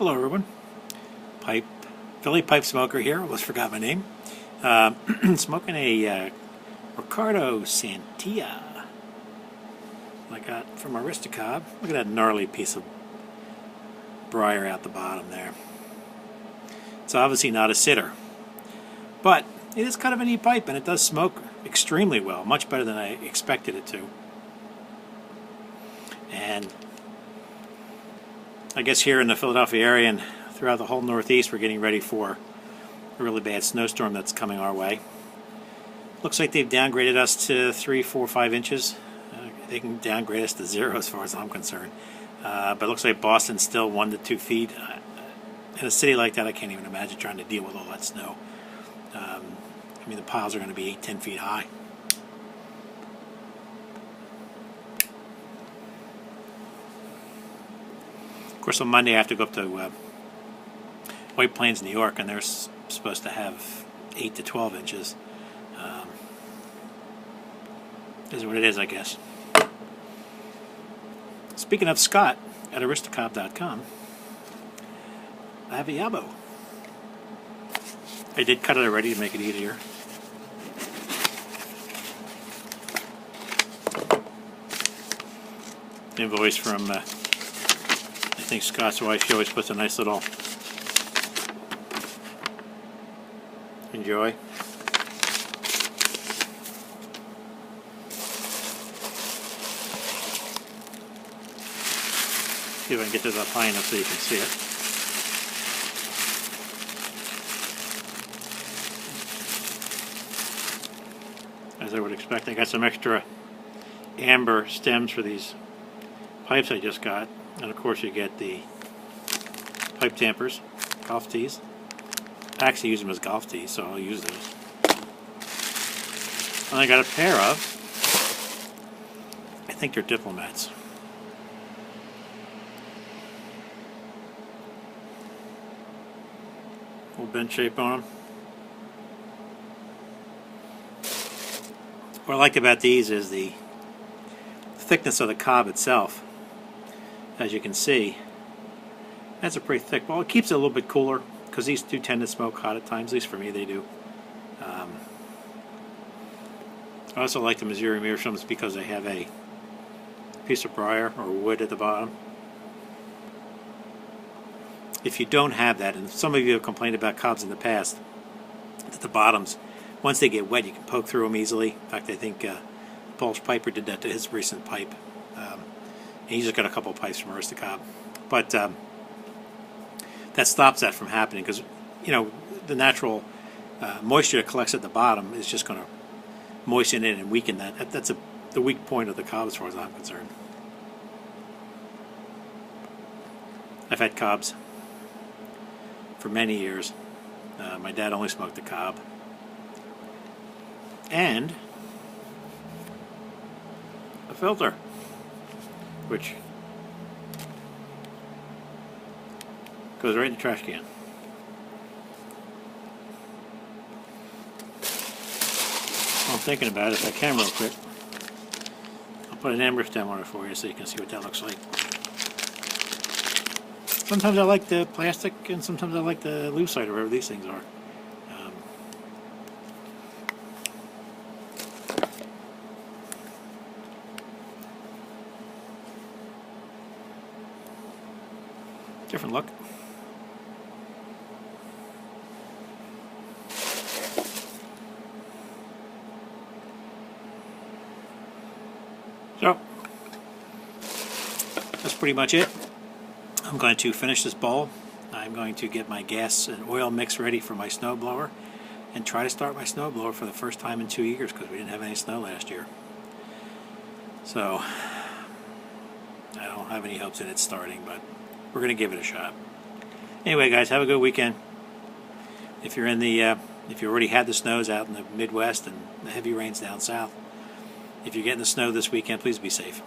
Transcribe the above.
Hello everyone. Philly pipe smoker here. Almost forgot my name. Smoking a Ricardo Santia I got from Aristocob. Look at that gnarly piece of briar out the bottom there. It's obviously not a sitter, but it is kind of a neat pipe, and it does smoke extremely well, much better than I expected it to. And I guess here in the Philadelphia area and throughout the whole Northeast, we're getting ready for a really bad snowstorm that's coming our way. Looks like they've downgraded us to 3, 4, 5 inches. They can downgrade us to 0 as far as I'm concerned. But it looks like Boston's still 1 to 2 feet. In a city like that, I can't even imagine trying to deal with all that snow. I mean, the piles are going to be 8, 10 feet high. Of course, on Monday I have to go up to White Plains, New York, and they're supposed to have 8 to 12 inches. Is what it is, I guess. Speaking of Scott at Aristocob.com, I have a Yabo. I did cut it already to make it easier. Invoice from I think Scott's wife. She always puts a nice little enjoy. See if I can get this up high enough so you can see it. As I would expect, I got some extra amber stems for these pipes I just got. And of course you get the pipe tampers, golf tees. I actually use them as golf tees, so I'll use those. And I got a pair of, I think they're diplomats. Little bend shape on them. What I like about these is the thickness of the cob itself. As you can see, that's a pretty thick ball. It keeps it a little bit cooler because these do tend to smoke hot at times. At least for me, they do. I also like the Missouri meerschaums because they have a piece of briar or wood at the bottom. If you don't have that, and some of you have complained about cobs in the past, that the bottoms, once they get wet, you can poke through them easily. In fact, I think Bulge Piper did that to his recent pipe. And he's just got a couple of pipes from Aristocob. But that stops that from happening because, you know, the natural moisture that collects at the bottom is just going to moisten it and weaken that. That's the weak point of the cob as far as I'm concerned. I've had cobs for many years. My dad only smoked the cob. And a filter, which goes right in the trash can. While I'm thinking about it, if I can real quick, I'll put an amber stem on it for you so you can see what that looks like. Sometimes I like the plastic, and sometimes I like the lucite, or whatever these things are. Different look. So, that's pretty much it. I'm going to finish this bowl. I'm going to get my gas and oil mix ready for my snowblower and try to start my snowblower for the first time in 2 years because we didn't have any snow last year. So, I don't have any hopes in it starting, but we're going to give it a shot. Anyway, guys, have a good weekend. If you're in the, if you already had the snows out in the Midwest and the heavy rains down south, if you're getting the snow this weekend, please be safe.